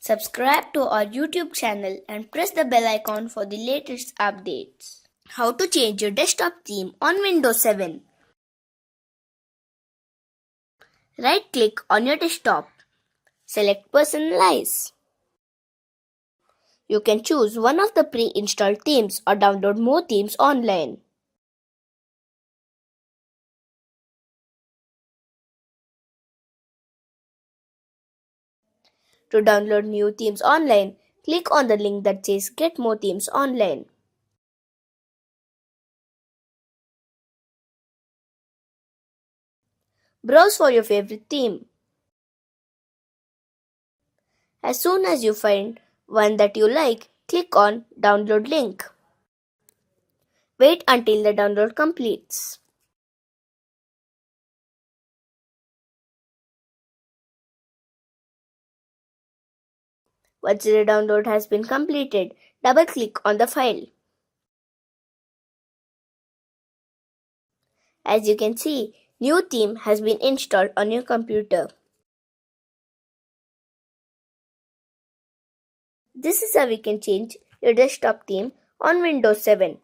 Subscribe to our YouTube channel and press the bell icon for the latest updates. How to change your desktop theme on Windows 7. Right-click on your desktop. Select Personalize. You can choose one of the pre-installed themes or download more themes online. To download new themes online, click on the link that says Get More Themes Online. Browse for your favorite theme. As soon as you find one that you like, click on Download link. Wait until the download completes. Once the download has been completed, double-click on the file. As you can see, new theme has been installed on your computer. This is how we can change your desktop theme on Windows 7.